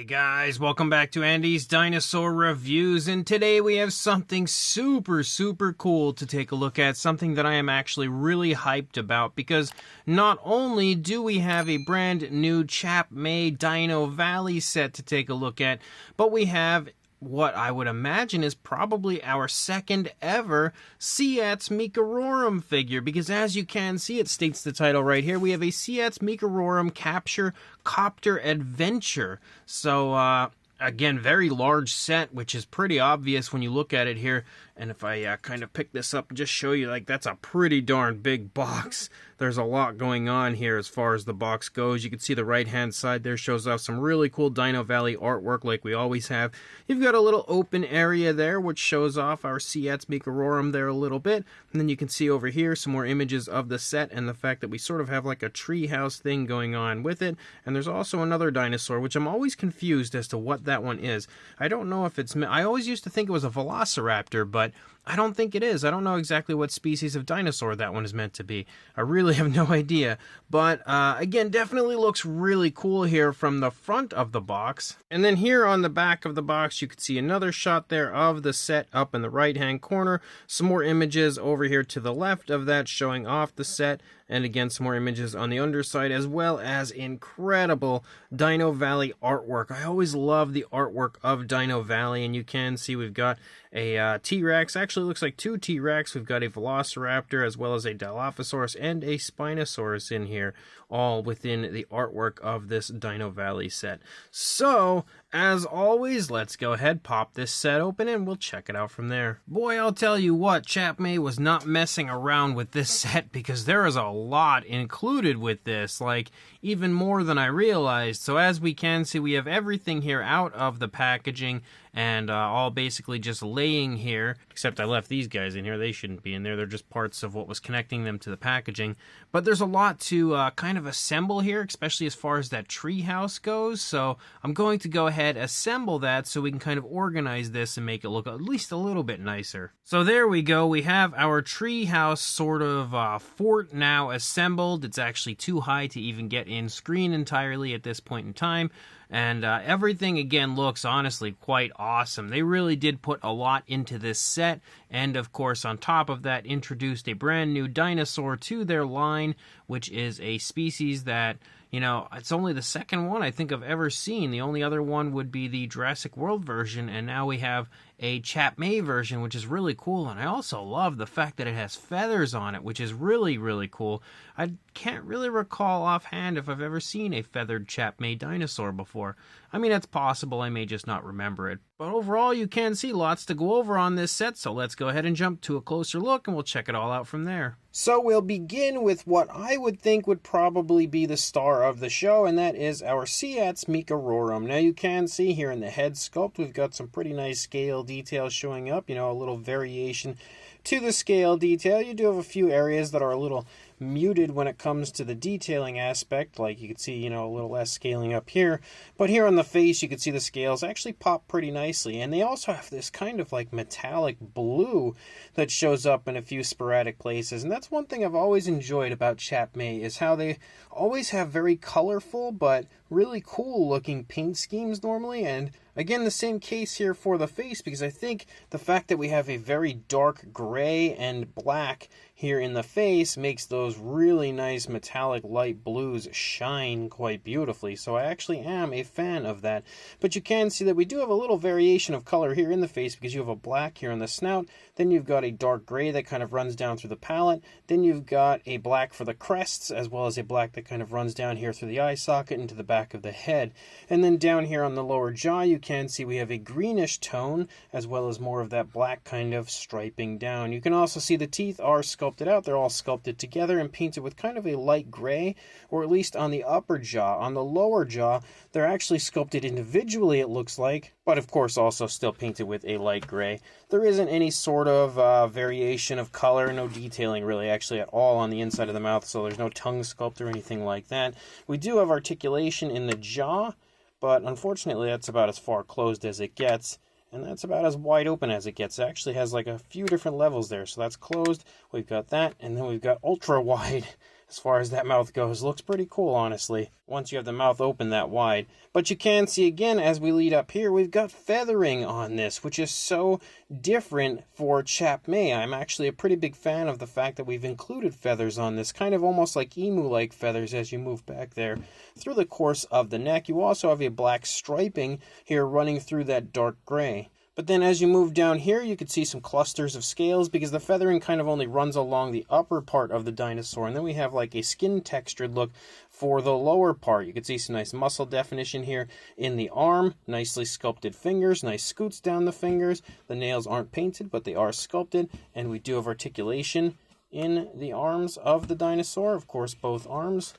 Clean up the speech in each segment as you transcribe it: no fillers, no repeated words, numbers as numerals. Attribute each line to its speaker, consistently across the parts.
Speaker 1: Hey guys, welcome back to Andy's Dinosaur Reviews, and today we have something super cool to take a look at, something that I am actually really hyped about, because not only do we have a brand new Chap Mei Dino Valley set to take a look at, but we have what I would imagine is probably our second ever Siats Meekerorum figure, because as you can see, it states the title right here, we have a Siats Meekerorum Capture Copter Adventure. So, again, very large set, which is pretty obvious when you look at it here. And if I kind of pick this up and just show you, like, that's a pretty darn big box. There's a lot going on here as far as the box goes. You can see the right-hand side there shows off some really cool Dino Valley artwork like we always have. You've got a little open area there, which shows off our Siats Meekerorum there a little bit. And then you can see over here some more images of the set and the fact that we sort of have like a treehouse thing going on with it. And there's also another dinosaur, which I'm always confused as to what that one is. I don't know if it's... I always used to think it was a velociraptor, but I don't think it is. I don't know exactly what species of dinosaur that one is meant to be. I really have no idea. But, again, definitely looks really cool here from the front of the box. And then here on the back of the box, you can see another shot there of the set up in the right-hand corner. Some more images over here to the left of that showing off the set. And again, some more images on the underside, as well as incredible Dino Valley artwork. I always love the artwork of Dino Valley, and you can see we've got a T-Rex. Actually looks like two T-Rex. We've got a Velociraptor, as well as a Dilophosaurus and a Spinosaurus in here, all within the artwork of this Dino Valley set. So, as always, let's go ahead, pop this set open, and we'll check it out from there. Boy, I'll tell you what, Chap Mei was not messing around with this set, because there is a lot included with this, like even more than I realized. So as we can see, we have everything here out of the packaging, and all basically just laying here, except I left these guys in here. They shouldn't be in there. They're just parts of what was connecting them to the packaging. But there's a lot to kind of assemble here, especially as far as that treehouse goes. So I'm going to go ahead, assemble that so we can kind of organize this and make it look at least a little bit nicer. So there we go. We have our treehouse sort of fort now assembled. It's actually too high to even get in screen entirely at this point in time. And everything, again, looks honestly quite awesome. They really did put a lot into this set. And, of course, on top of that, introduced a brand new dinosaur to their line, which is a species that, you know, it's only the second one I think I've ever seen. The only other one would be the Jurassic World version, and now we have a Chap Mei version, which is really cool. And I also love the fact that it has feathers on it, which is really cool. I can't really recall offhand if I've ever seen a feathered Chap Mei dinosaur before. I mean, it's possible, I may just not remember it. But overall, you can see lots to go over on this set, so let's go ahead and jump to a closer look, and we'll check it all out from there. So we'll begin with what I would think would probably be the star of the show, and that is our Siats Meekerorum. Now you can see here in the head sculpt, we've got some pretty nice scale details showing up, you know, a little variation to the scale detail. You do have a few areas that are a little muted when it comes to the detailing aspect, like you can see, you know, a little less scaling up here, but here on the face you can see the scales actually pop pretty nicely, and they also have this kind of like metallic blue that shows up in a few sporadic places. And that's one thing I've always enjoyed about Chap Mei, is how they always have very colorful but really cool looking paint schemes normally. And again, the same case here for the face, because I think the fact that we have a very dark gray and black here in the face makes those really nice metallic light blues shine quite beautifully. So I actually am a fan of that. But you can see that we do have a little variation of color here in the face, because you have a black here on the snout, then you've got a dark gray that kind of runs down through the palette, then you've got a black for the crests, as well as a black that kind of runs down here through the eye socket into the back of the head. And then down here on the lower jaw, you can see we have a greenish tone, as well as more of that black kind of striping down. You can also see the teeth are sculpted out. They're all sculpted together and painted with kind of a light gray, or at least on the upper jaw. On the lower jaw, they're actually sculpted individually, it looks like, but of course also still painted with a light gray. There isn't any sort of variation of color, no detailing really actually at all on the inside of the mouth, so there's no tongue sculpt or anything like that. We do have articulation in the jaw, but unfortunately that's about as far closed as it gets. And that's about as wide open as it gets. It actually has like a few different levels there. So that's closed. We've got that. And then we've got ultra wide as far as that mouth goes. Looks pretty cool, honestly, once you have the mouth open that wide. But you can see again, as we lead up here, we've got feathering on this, which is so different for Chap Mei. I'm actually a pretty big fan of the fact that we've included feathers on this, kind of almost like emu-like feathers as you move back there through the course of the neck. You also have a black striping here running through that dark gray. But then as you move down here, you can see some clusters of scales because the feathering kind of only runs along the upper part of the dinosaur. And then we have like a skin textured look for the lower part. You can see some nice muscle definition here in the arm, nicely sculpted fingers, nice scoots down the fingers. The nails aren't painted, but they are sculpted. And we do have articulation in the arms of the dinosaur. Of course, both arms.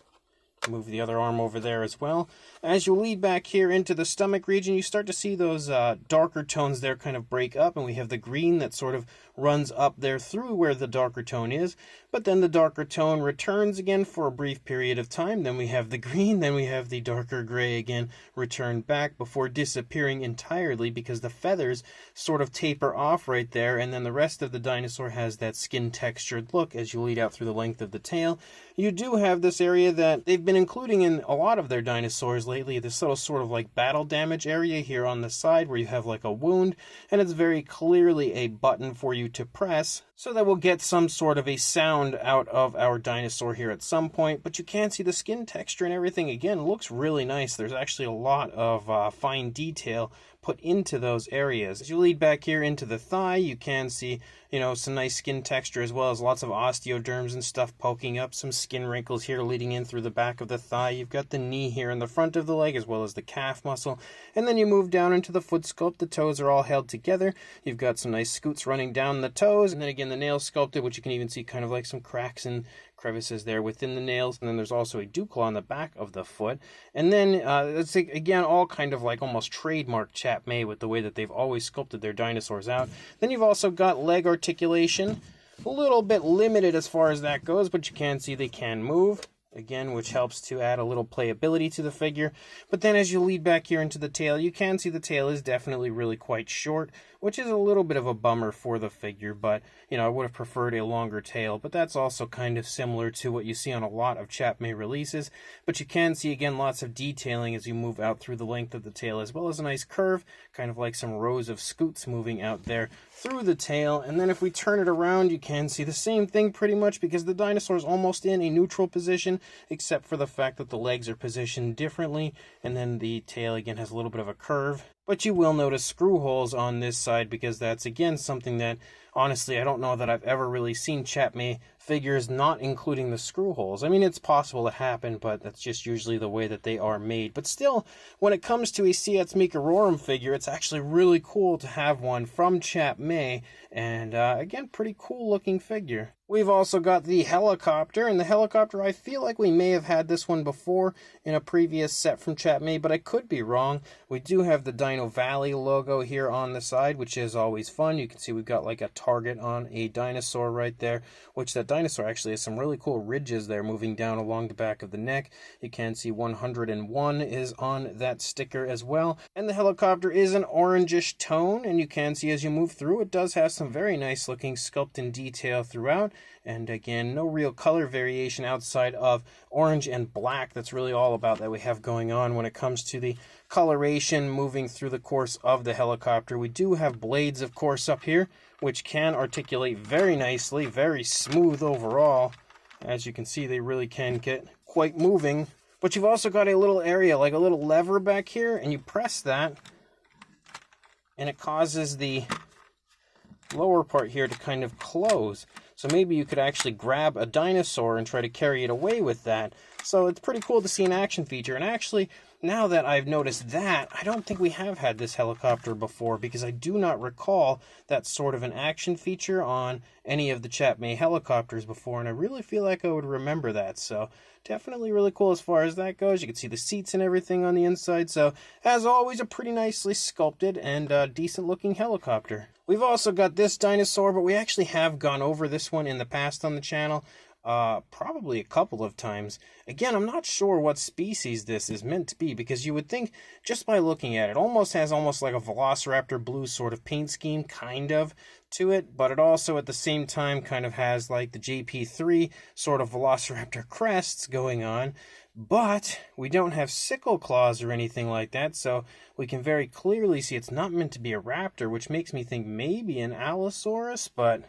Speaker 1: Move the other arm over there as well. As you lead back here into the stomach region, you start to see those darker tones there kind of break up, and we have the green that sort of runs up there through where the darker tone is, but then the darker tone returns again for a brief period of time. Then we have the green, then we have the darker gray again return back before disappearing entirely because the feathers sort of taper off right there, and then the rest of the dinosaur has that skin textured look as you lead out through the length of the tail. You do have this area that they've been including in a lot of their dinosaurs lately, this little sort of like battle damage area here on the side where you have like a wound, and it's very clearly a button for you to press so that we'll get some sort of a sound out of our dinosaur here at some point. But you can see the skin texture and everything again looks really nice. There's actually a lot of fine detail put into those areas. As you lead back here into the thigh, you can see, some nice skin texture as well as lots of osteoderms and stuff poking up, some skin wrinkles here leading in through the back of the thigh. You've got the knee here in the front of the leg as well as the calf muscle. And then you move down into the foot sculpt. The toes are all held together. You've got some nice scoots running down the toes. And then again, the nails sculpted, which you can even see kind of like some cracks and crevices there within the nails. And then there's also a dewclaw on the back of the foot. And then it's again all kind of like almost trademark Chap Mei with the way that they've always sculpted their dinosaurs out. Then you've also got leg articulation, a little bit limited as far as that goes, but you can see they can move again, which helps to add a little playability to the figure. But then as you lead back here into the tail, you can see the tail is definitely really quite short, which is a little bit of a bummer for the figure, but I would have preferred a longer tail. But that's also kind of similar to what you see on a lot of Chap Mei releases. But you can see again lots of detailing as you move out through the length of the tail, as well as a nice curve, kind of like some rows of scoots moving out there through the tail. And then if we turn it around, you can see the same thing pretty much, because the dinosaur is almost in a neutral position, except for the fact that the legs are positioned differently, and then the tail again has a little bit of a curve. But you will notice screw holes on this side, because that's again something that honestly I don't know that I've ever really seen Chap Mei figures not including the screw holes. I mean, it's possible to happen, but that's just usually the way that they are made. But still, when it comes to a Siats Meekerorum figure, it's actually really cool to have one from Chap Mei, and again, pretty cool looking figure. We've also got the helicopter, and the helicopter, I feel like we may have had this one before in a previous set from Chap Mei, but I could be wrong. We do have the Dino Valley logo here on the side, which is always fun. You can see we've got like a target on a dinosaur right there, which that dinosaur actually has some really cool ridges there moving down along the back of the neck. You can see 101 is on that sticker as well. And the helicopter is an orangish tone, and you can see as you move through, it does have some very nice looking sculpt and detail throughout. And again, no real color variation outside of orange and black. That's really all about that we have going on when it comes to the coloration moving through the course of the helicopter. We do have blades, of course, up here, which can articulate very nicely, very smooth overall. As you can see, they really can get quite moving. But you've also got a little area, like a little lever back here, and you press that, and it causes the lower part here to kind of close. So maybe you could actually grab a dinosaur and try to carry it away with that. So it's pretty cool to see an action feature. And actually, now that I've noticed that, I don't think we have had this helicopter before, because I do not recall that sort of an action feature on any of the Chap Mei helicopters before, and I really feel like I would remember that. So definitely really cool as far as that goes. You can see the seats and everything on the inside. So as always, a pretty nicely sculpted and decent looking helicopter. We've also got this dinosaur, but we actually have gone over this one in the past on the channel. probably a couple of times. Again, I'm not sure what species this is meant to be, because you would think, just by looking at it, almost has like a Velociraptor blue sort of paint scheme, kind of, to it, but it also at the same time kind of has like the JP3 sort of Velociraptor crests going on. But we don't have sickle claws or anything like that, so we can very clearly see it's not meant to be a raptor, which makes me think maybe an Allosaurus, but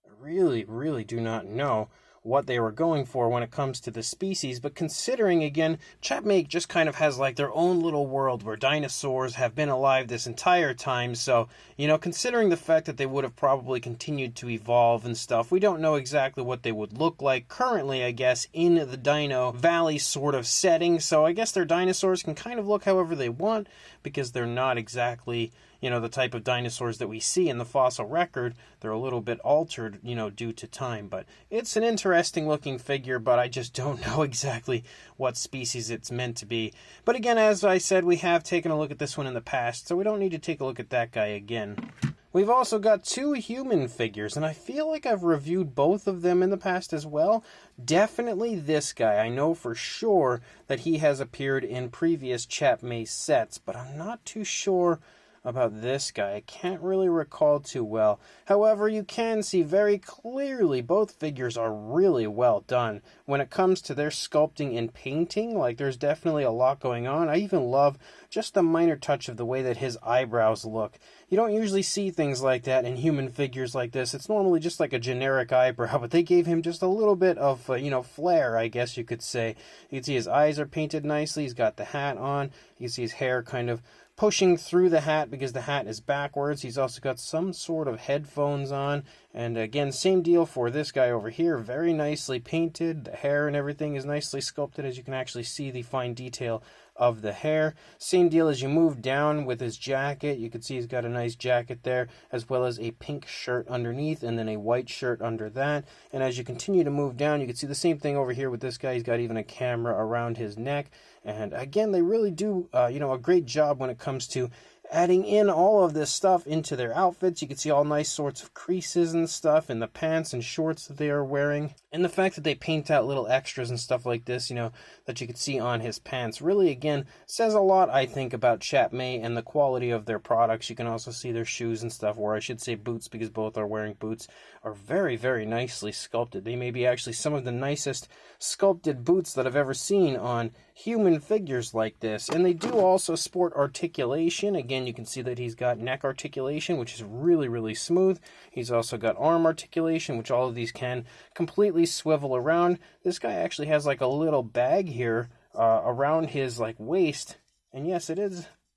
Speaker 1: I really do not know what they were going for when it comes to the species. But considering, again, Chap Mei just kind of has like their own little world where dinosaurs have been alive this entire time, so, you know, considering the fact that they would have probably continued to evolve and stuff, we don't know exactly what they would look like currently, I guess, in the Dino Valley sort of setting. So I guess their dinosaurs can kind of look however they want, because they're not exactly, you know, the type of dinosaurs that we see in the fossil record. They're a little bit altered, you know, due to time. But it's an interesting looking figure, but I just don't know exactly what species it's meant to be. But again, as I said, we have taken a look at this one in the past, so we don't need to take a look at that guy again. We've also got two human figures, and I feel like I've reviewed both of them in the past as well. Definitely this guy. I know for sure that he has appeared in previous Chap Mei sets, but I'm not too sure about this guy. I can't really recall too well. However, you can see very clearly both figures are really well done. When it comes to their sculpting and painting, like, there's definitely a lot going on. I even love just the minor touch of the way that his eyebrows look. You don't usually see things like that in human figures like this. It's normally just like a generic eyebrow, but they gave him just a little bit of, you know, flair, I guess you could say. You can see his eyes are painted nicely. He's got the hat on. You can see his hair kind of pushing through the hat because the hat is backwards. He's also got some sort of headphones on. And again, same deal for this guy over here. Very nicely painted. The hair and everything is nicely sculpted, as you can actually see the fine detail of the hair. Same deal as you move down with his jacket. You can see he's got a nice jacket there, as well as a pink shirt underneath and then a white shirt under that. And as you continue to move down, you can see the same thing over here with this guy. He's got even a camera around his neck. And again, they really do, you know, a great job when it comes to adding in all of this stuff into their outfits. You can see all nice sorts of creases and stuff in the pants and shorts that they are wearing. And the fact that they paint out little extras and stuff like this, you know, that you can see on his pants, really, again, says a lot, I think, about Chap Mei and the quality of their products. You can also see their shoes and stuff, or I should say boots, because both are wearing boots, are very, very nicely sculpted. They may be actually some of the nicest sculpted boots that I've ever seen on human figures like this. And they do also sport articulation. Again, you can see that he's got neck articulation, which is really, really smooth. He's also got arm articulation, which all of these can completely swivel around. This guy actually has like a little bag here around his like waist. And yes, it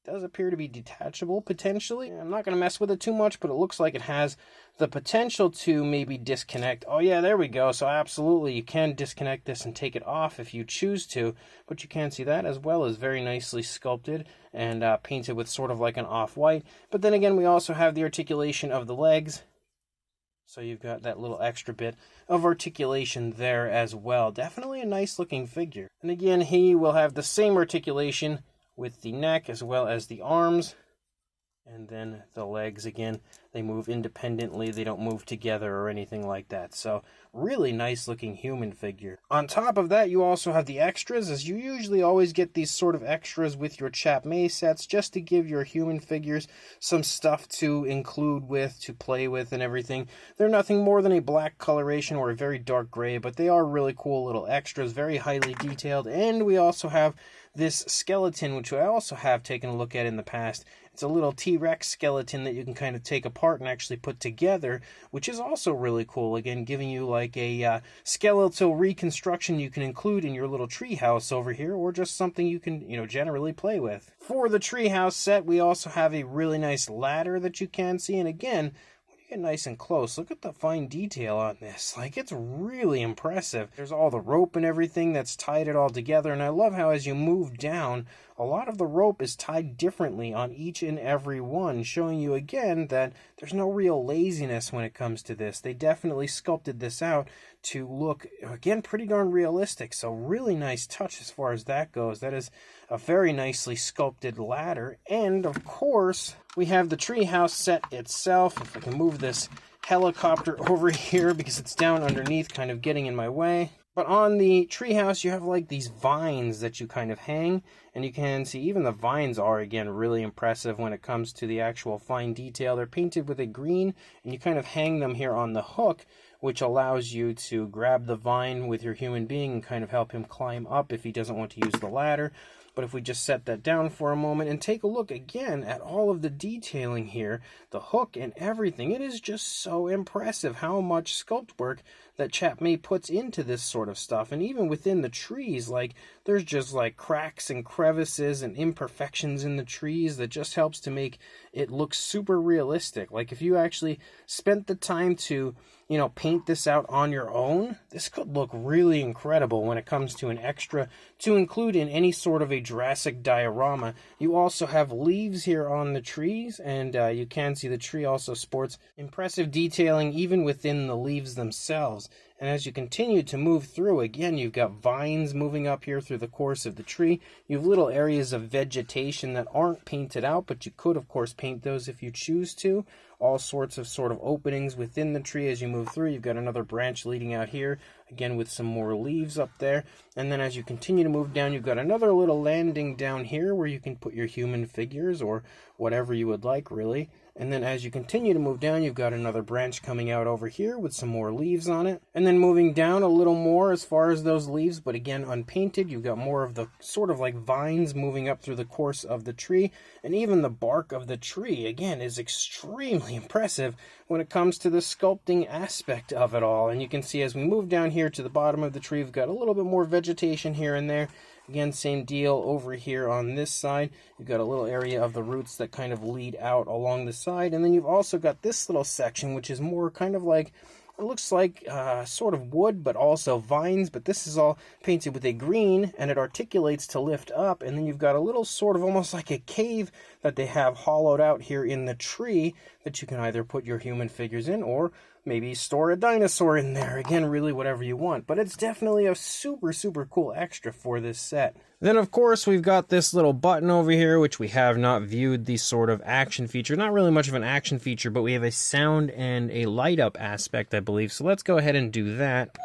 Speaker 1: does appear to be detachable, potentially. I'm not going to mess with it too much, but it looks like it has the potential to maybe disconnect. Oh yeah, there we go. So absolutely, you can disconnect this and take it off if you choose to, but you can see that as well as very nicely sculpted and painted with sort of like an off-white. But then again, we also have the articulation of the legs. So you've got that little extra bit of articulation there as well. Definitely a nice looking figure. And again, he will have the same articulation with the neck as well as the arms. And then the legs, again, they move independently. They don't move together or anything like that. So really nice looking human figure. On top of that, you also have the extras, as you usually always get these sort of extras with your Chap Mei sets, just to give your human figures some stuff to include with, to play with and everything. They're nothing more than a black coloration or a very dark gray, but they are really cool little extras, very highly detailed. And we also have this skeleton, which I also have taken a look at in the past. It's a little T-Rex skeleton that you can kind of take apart and actually put together, which is also really cool. Again, giving you like a skeletal reconstruction you can include in your little treehouse over here, or just something you can, you know, generally play with. For the treehouse set, we also have a really nice ladder that you can see, and again, get nice and close, look at the fine detail on this. Like, it's really impressive. There's all the rope and everything that's tied it all together, and I love how as you move down, a lot of the rope is tied differently on each and every one, showing you again that there's no real laziness when it comes to this. They definitely sculpted this out to look, again, pretty darn realistic. So really nice touch as far as that goes. That is a very nicely sculpted ladder. And of course, we have the treehouse set itself. If I can move this helicopter over here because it's down underneath, kind of getting in my way. But on the treehouse, you have like these vines that you kind of hang, and you can see even the vines are, again, really impressive when it comes to the actual fine detail. They're painted with a green, and you kind of hang them here on the hook, which allows you to grab the vine with your human being and kind of help him climb up if he doesn't want to use the ladder. But if we just set that down for a moment and take a look again at all of the detailing here, the hook and everything, it is just so impressive how much sculpt work that Chap Mei puts into this sort of stuff. And even within the trees, like, there's just like cracks and crevices and imperfections in the trees that just helps to make it look super realistic. Like, if you actually spent the time to, you know, paint this out on your own, this could look really incredible when it comes to an extra to include in any sort of a Jurassic diorama. You also have leaves here on the trees, and you can see the tree also sports impressive detailing even within the leaves themselves. And as you continue to move through, again, you've got vines moving up here through the course of the tree. You have little areas of vegetation that aren't painted out, but you could, of course, paint those if you choose to. All sorts of openings within the tree as you move through. You've got another branch leading out here, again with some more leaves up there. And then as you continue to move down, you've got another little landing down here where you can put your human figures or whatever you would like, really. And then as you continue to move down, you've got another branch coming out over here with some more leaves on it. And then moving down a little more as far as those leaves, but again unpainted, you've got more of the sort of like vines moving up through the course of the tree. And even the bark of the tree, again, is extremely impressive when it comes to the sculpting aspect of it all. And you can see as we move down here to the bottom of the tree, we've got a little bit more vegetation here and there. Again, same deal over here on this side. You've got a little area of the roots that kind of lead out along the side. And then you've also got this little section, which is more kind of like, it looks like sort of wood, but also vines. But this is all painted with a green, and it articulates to lift up. And then you've got a little sort of almost like a cave that they have hollowed out here in the tree that you can either put your human figures in or maybe store a dinosaur in there. Again, really whatever you want. But it's definitely a super, super cool extra for this set. Then, of course, we've got this little button over here, which we have not viewed the sort of action feature. Not really much of an action feature, but we have a sound and a light up aspect, I believe. So let's go ahead and do that.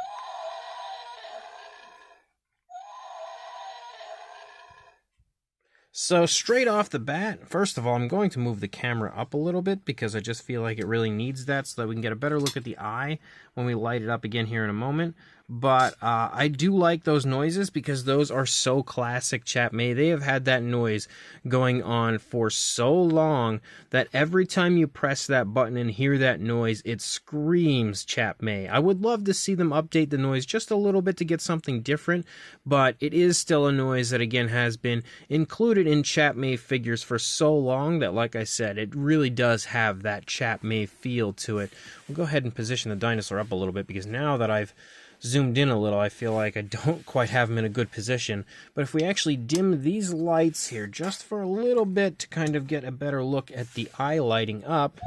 Speaker 1: So straight off the bat, first of all, I'm going to move the camera up a little bit because I just feel like it really needs that so that we can get a better look at the eye when we light it up again here in a moment. But I do like those noises because those are so classic Chap Mei. They have had that noise going on for so long that every time you press that button and hear that noise, it screams Chap Mei. I would love to see them update the noise just a little bit to get something different, but it is still a noise that, again, has been included in Chap Mei figures for so long that, like I said, it really does have that Chap Mei feel to it. We'll go ahead and position the dinosaur up a little bit because now that I've zoomed in a little, I feel like I don't quite have him in a good position. But if we actually dim these lights here just for a little bit to kind of get a better look at the eye lighting up,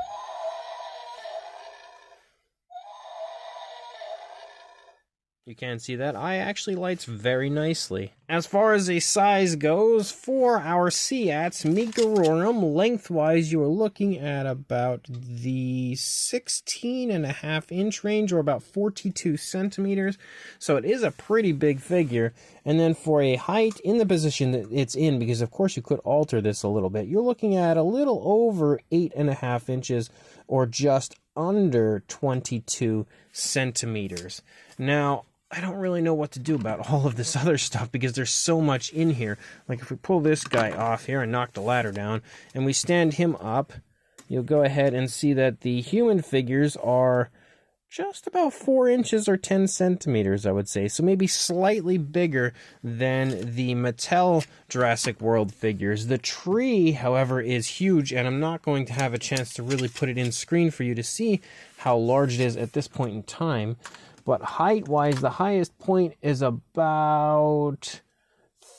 Speaker 1: you can see that eye actually lights very nicely. As far as a size goes, for our Siats Meekerorum, lengthwise you are looking at about the 16.5-inch range, or about 42 centimeters. So it is a pretty big figure. And then for a height in the position that it's in, because of course you could alter this a little bit, you're looking at a little over 8.5 inches, or just under 22 centimeters. Now, I don't really know what to do about all of this other stuff because there's so much in here. Like if we pull this guy off here and knock the ladder down and we stand him up, you'll go ahead and see that the human figures are just about 4 inches or 10 centimeters, I would say. So maybe slightly bigger than the Mattel Jurassic World figures. The tree, however, is huge, and I'm not going to have a chance to really put it in screen for you to see how large it is at this point in time. But height-wise, the highest point is about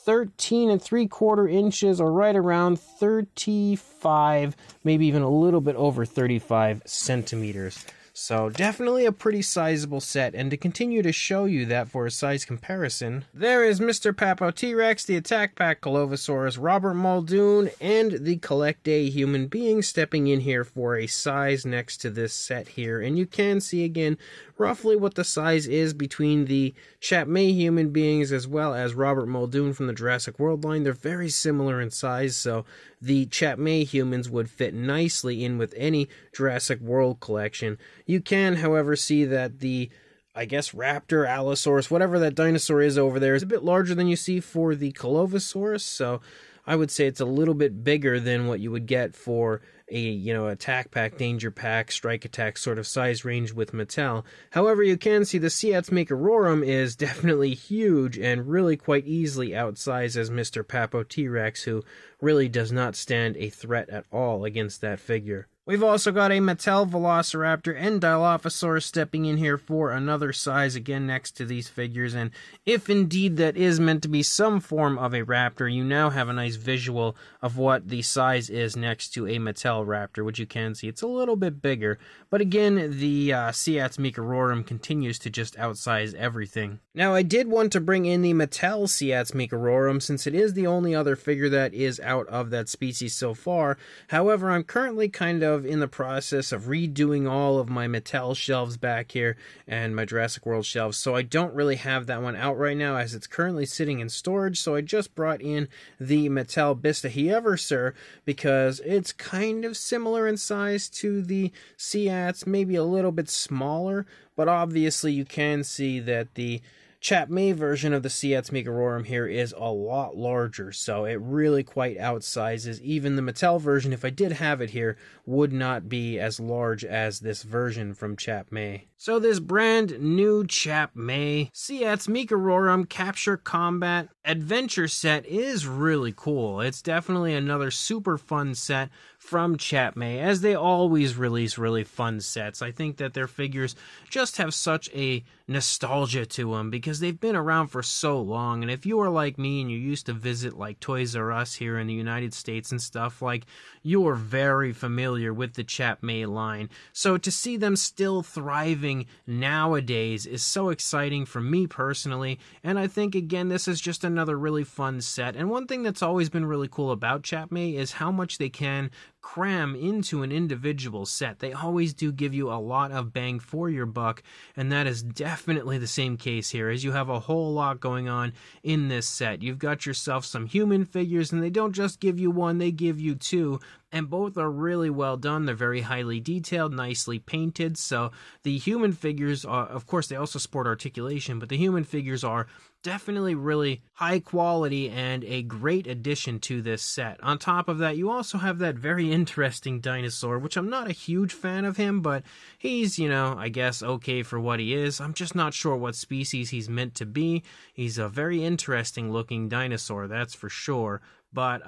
Speaker 1: 13.75 inches, or right around 35, maybe even a little bit over 35 centimeters. So definitely a pretty sizable set, and to continue to show you that for a size comparison, there is Mr. Papo T-Rex, the Attack Pack Colovosaurus, Robert Muldoon, and the Collect Day human being stepping in here for a size next to this set here. And you can see again roughly what the size is between the Chap Mei human beings as well as Robert Muldoon from the Jurassic World line. They're very similar in size, so the Chap Mei humans would fit nicely in with any Jurassic World collection. You can, however, see that the, I guess, Raptor, Allosaurus, whatever that dinosaur is over there, is a bit larger than you see for the Colovosaurus, so I would say it's a little bit bigger than what you would get for a, Attack Pack, Danger Pack, Strike Attack sort of size range with Mattel. However, you can see the Siats Meekerorum is definitely huge and really quite easily outsized as Mr. Papo T-Rex, who really does not stand a threat at all against that figure. We've also got a Mattel Velociraptor and Dilophosaurus stepping in here for another size again next to these figures, and if indeed that is meant to be some form of a raptor, you now have a nice visual of what the size is next to a Mattel Raptor, which you can see it's a little bit bigger, but again, the Siats Meekerorum continues to just outsize everything. Now, I did want to bring in the Mattel Siats Meekerorum since it is the only other figure that is out of that species so far. However, I'm currently kind of in the process of redoing all of my Mattel shelves back here and my Jurassic World shelves, so I don't really have that one out right now as it's currently sitting in storage. So I just brought in the Mattel Bistahieversur because it's kind of similar in size to the Siats, maybe a little bit smaller, but obviously you can see that the Chap Mei version of the Siats Meekerorum here is a lot larger, so it really quite outsizes. Even the Mattel version, if I did have it here, would not be as large as this version from Chap Mei. So this brand new Chap Mei Siats Meekerorum Capture Combat Adventure set is really cool. It's definitely another super fun set from Chap Mei, as they always release really fun sets. I think that their figures just have such a nostalgia to them because they've been around for so long. And if you are like me and you used to visit like Toys R Us here in the United States and stuff, like, you are very familiar with the Chap Mei line. So to see them still thriving nowadays is so exciting for me personally, and I think again this is just another really fun set. And one thing that's always been really cool about Chap Mei is how much they can cram into an individual set. They always do give you a lot of bang for your buck, and that is definitely the same case here, as you have a whole lot going on in this set. You've got yourself some human figures, and they don't just give you one, they give you two, and both are really well done. They're very highly detailed, nicely painted. So the human figures are, of course, they also sport articulation, but the human figures are definitely really high quality and a great addition to this set. On top of that, you also have that very interesting dinosaur, which I'm not a huge fan of him, but he's, I guess okay for what he is. I'm just not sure what species he's meant to be. He's a very interesting looking dinosaur, that's for sure. But,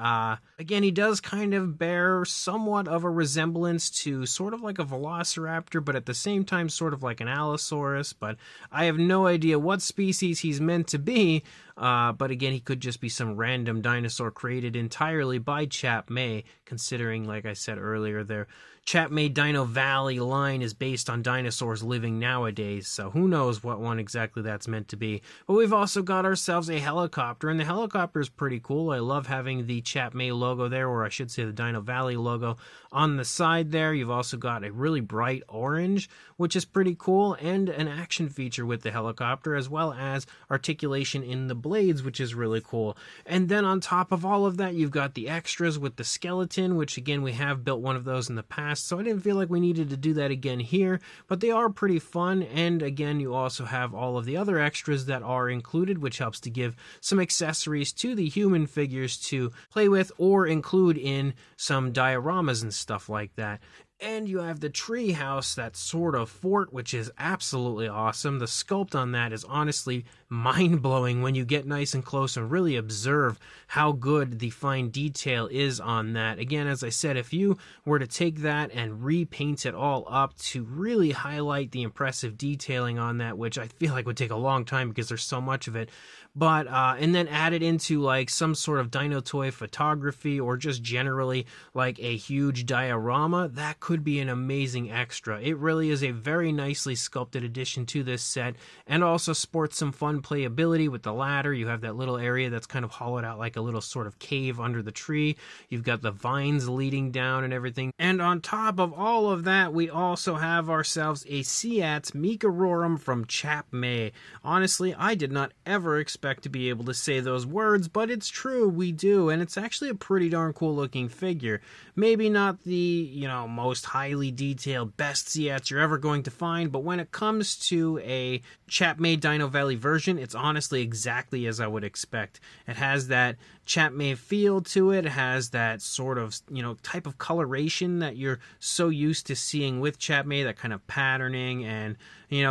Speaker 1: again, he does kind of bear somewhat of a resemblance to sort of like a Velociraptor, but at the same time sort of like an Allosaurus. But I have no idea what species he's meant to be. But again, he could just be some random dinosaur created entirely by Chap Mei, considering, like I said earlier, their Chap Mei Dino Valley line is based on dinosaurs living nowadays, so who knows what one exactly that's meant to be. But we've also got ourselves a helicopter, and the helicopter is pretty cool. I love having the Chap Mei logo there, or I should say the Dino Valley logo on the side there. You've also got a really bright orange, which is pretty cool, and an action feature with the helicopter, as well as articulation in the blades, which is really cool. And then on top of all of that, you've got the extras with the skeleton, which again, we have built one of those in the past, so I didn't feel like we needed to do that again here, but they are pretty fun. And again, you also have all of the other extras that are included, which helps to give some accessories to the human figures to play with or include in some dioramas and stuff like that. And you have the Treehouse, that sort of fort, which is absolutely awesome. The sculpt on that is honestly mind-blowing when you get nice and close and really observe how good the fine detail is on that. Again, as I said, if you were to take that and repaint it all up to really highlight the impressive detailing on that, which I feel like would take a long time because there's so much of it, but and then add it into like some sort of dino toy photography or just generally like a huge diorama, that could be an amazing extra. It really is a very nicely sculpted addition to this set, and also sports some fun playability with the ladder. You have that little area that's kind of hollowed out like a little sort of cave under the tree. You've got the vines leading down and everything. And on top of all of that, we also have ourselves a Siats Meekerorum from Chap Mei. Honestly, I did not ever expect to be able to say those words, but it's true, we do, and it's actually a pretty darn cool looking figure. Maybe not the, most highly detailed best Siats you're ever going to find, but when it comes to a Chap Mei Dino Valley version, it's honestly exactly as I would expect. It has that Chap Mei feel to it. It has that sort of, type of coloration that you're so used to seeing with Chap Mei, that kind of patterning and,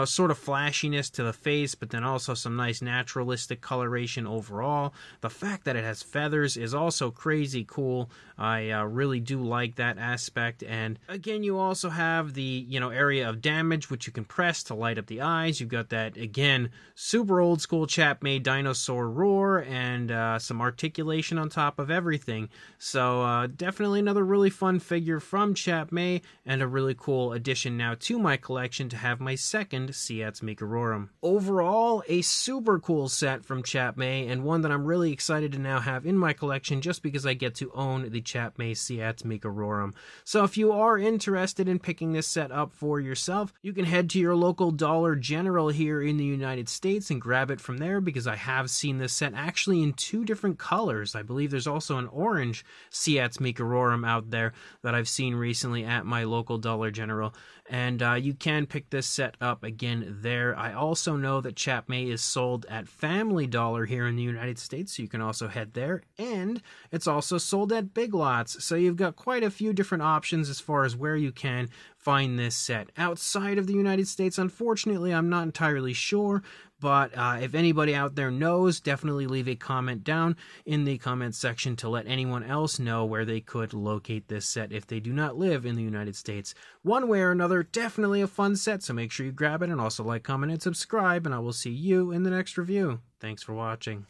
Speaker 1: sort of flashiness to the face, but then also some nice naturalistic coloration overall. The fact that it has feathers is also crazy cool. I really do like that aspect. And again, you also have the, area of damage, which you can press to light up the eyes. You've got that, again, super old school Chap Mei dinosaur roar and some articulation on top of everything. So definitely another really fun figure from Chap Mei, and a really cool addition now to my collection to have my second Siats Meekerorum. Overall, a super cool set from Chap Mei, and one that I'm really excited to now have in my collection just because I get to own the Chap Mei Siats Meekerorum. So if you are interested in picking this set up for yourself, you can head to your local Dollar General here in the United States and grab it from there, because I have seen this set actually in 2 different colors. I believe there's also an orange Siats Meekerorum out there that I've seen recently at my local Dollar General, and you can pick this set up again there. I also know that Chap Mei is sold at Family Dollar here in the United States, so you can also head there, and it's also sold at Big Lots, so you've got quite a few different options as far as where you can find this set. Outside of the United States, unfortunately, I'm not entirely sure, but if anybody out there knows, definitely leave a comment down in the comment section to let anyone else know where they could locate this set if they do not live in the United States. One way or another, definitely a fun set, so make sure you grab it, and also like, comment, and subscribe, and I will see you in the next review. Thanks for watching.